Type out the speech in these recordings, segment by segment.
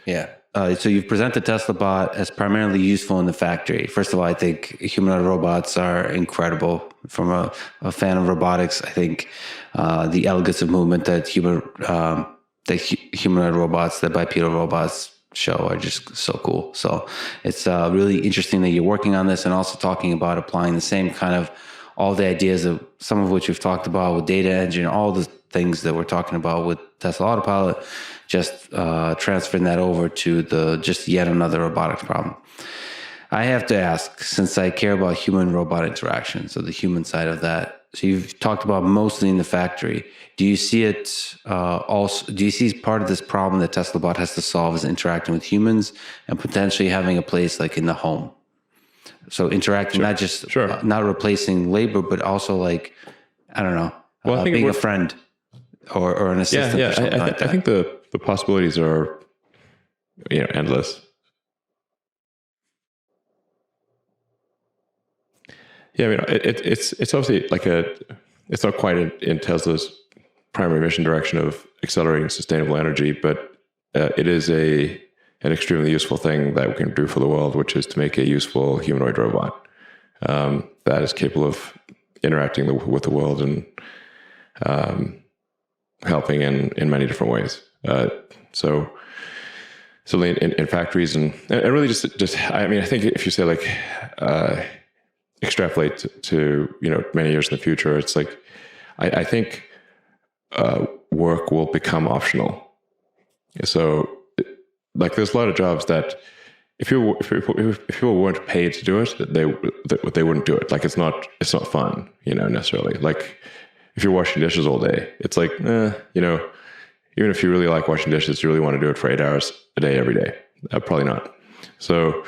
Yeah. So you've presented Tesla bot as primarily useful in the factory. First of all, I think humanoid robots are incredible. From a fan of robotics, I think the elegance of movement that humanoid robots, that bipedal robots show are just so cool. So it's really interesting that you're working on this and also talking about applying the same kind of all the ideas of some of which we've talked about with data engine, all the things that we're talking about with Tesla Autopilot, just transferring that over to just yet another robotics problem. I have to ask, since I care about human-robot interaction, so the human side of that. So you've talked about mostly in the factory. Do you see it also? Do you see part of this problem that Tesla bot has to solve is interacting with humans and potentially having a place like in the home? So interacting, not just not replacing labor, but also like, I don't know, I think being a friend or an assistant. Yeah, or something like that. I think the possibilities are, endless. Yeah, I mean, it's obviously like it's not quite in Tesla's primary mission direction of accelerating sustainable energy, but it is an extremely useful thing that we can do for the world, which is to make a useful humanoid robot that is capable of interacting with the world and helping in many different ways. So in factories and really just I mean, I think if you say like extrapolate to many years in the future, it's like I think work will become optional. So like there's a lot of jobs that if people weren't paid to do it, they wouldn't do it. Like it's not fun, necessarily. Like if you're washing dishes all day, it's like, even if you really like washing dishes, you really want to do it for 8 hours a day, every day. Probably not. So,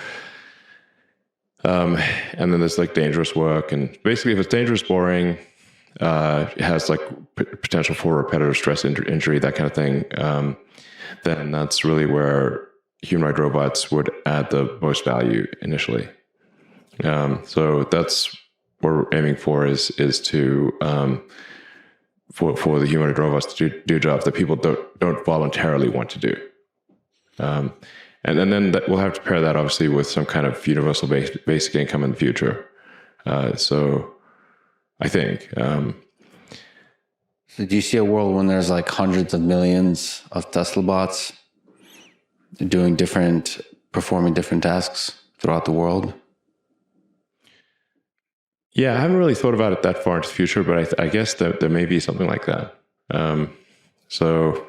and then there's like dangerous work, and basically if it's dangerous, boring, it has like potential for repetitive stress injury, that kind of thing, then that's really where humanoid robots would add the most value initially. So that's what we're aiming for is to for the humanoid robots to do jobs that people don't voluntarily want to do. And then we'll have to pair that obviously with some kind of universal basic income in the future. So I think. So do you see a world when there's like hundreds of millions of Tesla bots performing different tasks throughout the world? Yeah, I haven't really thought about it that far into the future, but I guess that there may be something like that. So,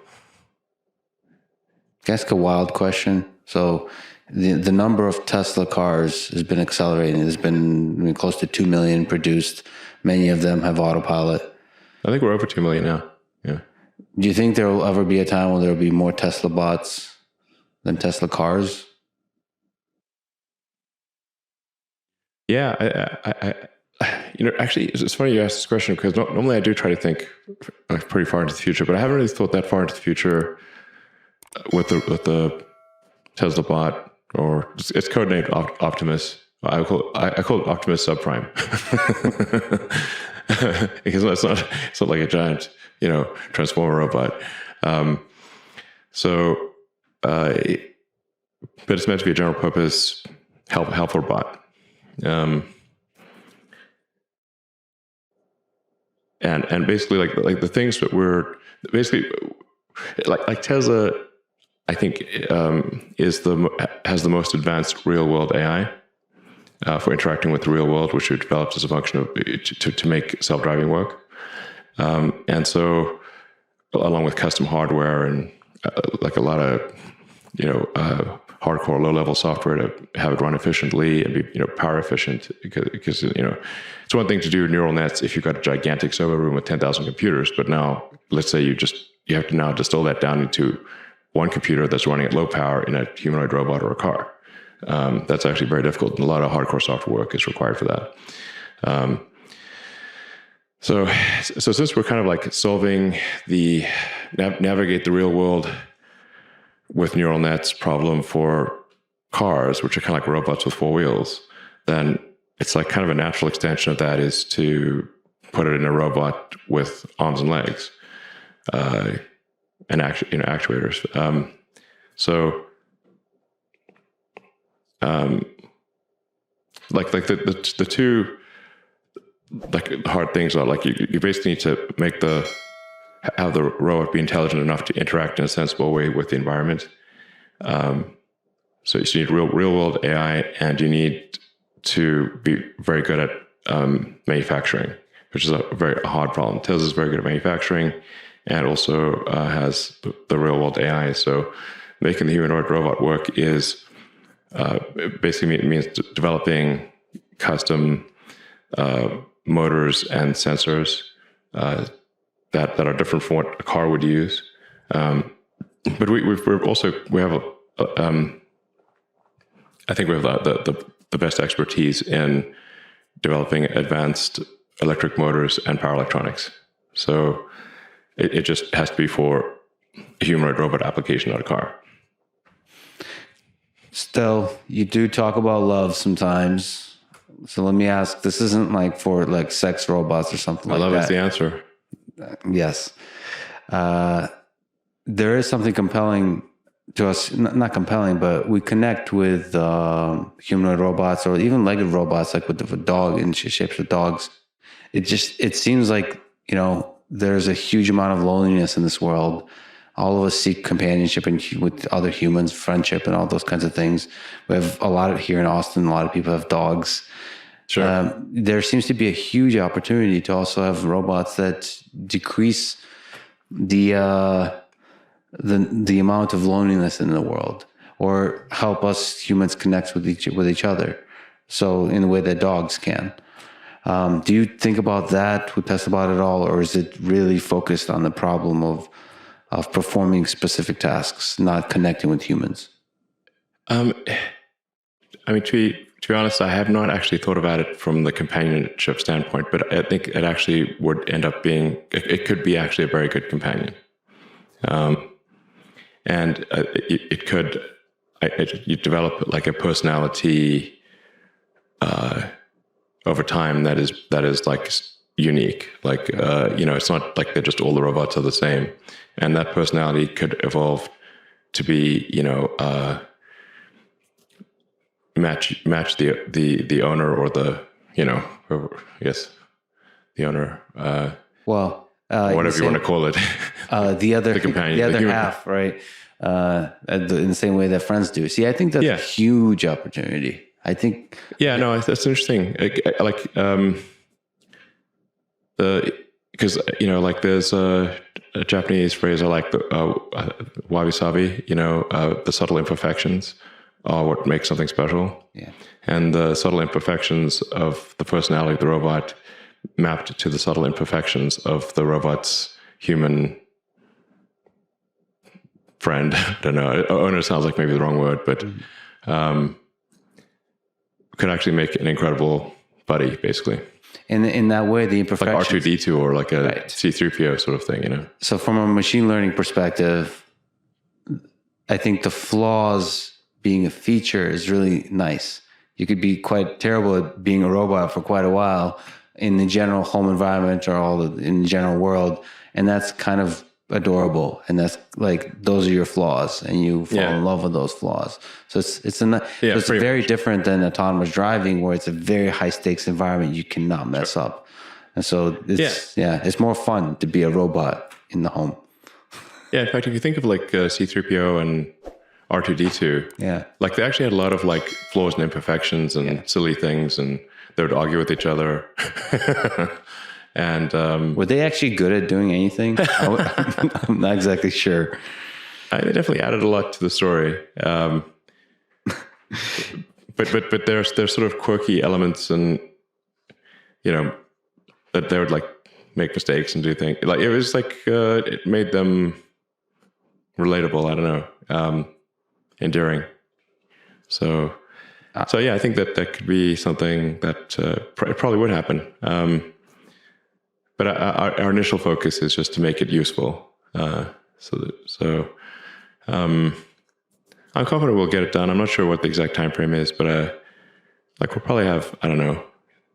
ask a wild question. So, the number of Tesla cars has been accelerating. There's been close to 2 million produced. Many of them have autopilot. I think we're over 2 million now. Yeah. Do you think there will ever be a time when there will be more Tesla bots than Tesla cars? Yeah, actually, it's funny you asked this question because normally I do try to think pretty far into the future, but I haven't really thought that far into the future with the Tesla bot, or it's codenamed Optimus. I call it Optimus Subprime because it's not like a giant transformer robot. But it's meant to be a general purpose helper bot. And basically like the things that we're basically like Tesla, I think has the most advanced real world AI for interacting with the real world, which we developed as a function of to make self-driving work. And so along with custom hardware and like a lot of hardcore low-level software to have it run efficiently and be power efficient, because it's one thing to do neural nets if you've got a gigantic server room with 10,000 computers, but now let's say you have to now distill that down into one computer that's running at low power in a humanoid robot or a car. That's actually very difficult, and a lot of hardcore software work is required for that. So since we're kind of like solving the navigate the real world with neural nets problem for cars, which are kind of like robots with 4 wheels, then it's like kind of a natural extension of that is to put it in a robot with arms and legs, and actuators. So like the two like hard things are like you basically need to have the robot be intelligent enough to interact in a sensible way with the environment. So you need real world AI, and you need to be very good at manufacturing, which is a very hard problem. Tesla is very good at manufacturing, and also has the real world AI. So making the humanoid robot work is basically means developing custom motors and sensors that are different from what a car would use. But we have I think we have the best expertise in developing advanced electric motors and power electronics. So it just has to be for a humanoid robot application, not a car. Still, you do talk about love sometimes. So let me ask, this isn't like for like sex robots or something like that. Love is the answer. Yes. There is something compelling to us, not compelling, but we connect with humanoid robots or even legged robots, like with the dog in shapes of dogs. It seems like, there's a huge amount of loneliness in this world. All of us seek companionship with other humans, friendship, and all those kinds of things. We have a lot of here in Austin. A lot of people have dogs. Sure. There seems to be a huge opportunity to also have robots that decrease the amount of loneliness in the world, or help us humans connect with each other. So in a way that dogs can. Do you think about that with Tesla at all, or is it really focused on the problem of performing specific tasks, not connecting with humans? To be honest, I have not actually thought about it from the companionship standpoint, but I think it actually would end up being, it could be actually a very good companion. And it could, you develop like a personality over time that is like unique. Like, it's not like they're just all the robots are the same. And that personality could evolve to be, match the owner or the, the owner, whatever you want to call it. The companion, the other human half, right? In the same way that friends do. See, I think that's a huge opportunity. I think. Yeah, no, that's interesting. Because there's a Japanese phrase I like, the wabi-sabi. The subtle imperfections are what makes something special. Yeah. And the subtle imperfections of the personality of the robot mapped to the subtle imperfections of the robot's human friend. I don't know. Owner sounds like maybe the wrong word, but could actually make an incredible buddy, basically. In that way, the imperfections. Like R2-D2 or like a C-3PO sort of thing, So from a machine learning perspective, I think the flaws being a feature is really nice. You could be quite terrible at being a robot for quite a while in the general home environment or in the general world. And that's kind of adorable. And that's like, those are your flaws and you fall in love with those flaws. So it's very much different than autonomous driving, where it's a very high stakes environment you cannot mess up. And so it's more fun to be a robot in the home. Yeah. In fact, if you think of like C-3PO and R2-D2, like they actually had a lot of like flaws and imperfections and silly things, and they would argue with each other. And were they actually good at doing anything? I'm not exactly sure. They definitely added a lot to the story. But there's sort of quirky elements, and that they would like make mistakes and do things. Like it was like it made them relatable. I don't know, enduring. So yeah, I think that could be something that it probably would happen. But our initial focus is just to make it useful. So I'm confident we'll get it done. I'm not sure what the exact time frame is, but we'll probably have, I don't know,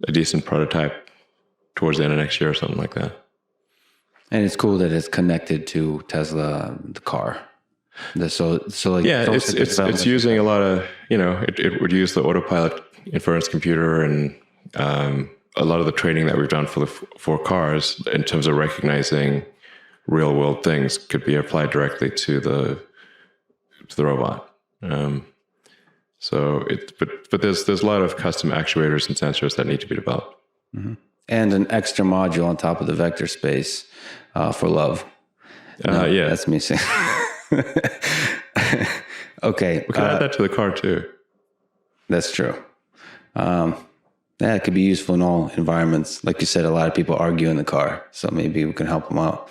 a decent prototype towards the end of next year or something like that. And it's cool that it's connected to Tesla, the car. So like it's using a lot of, it would use the autopilot inference computer and a lot of the training that we've done for cars in terms of recognizing real world things could be applied directly to the robot. But there's a lot of custom actuators and sensors that need to be developed. Mm-hmm. And an extra module on top of the vector space for love. Yeah, that's me saying. Okay, we can add that to the car too. That's true. It could be useful in all environments. Like you said, a lot of people argue in the car, so maybe we can help them out.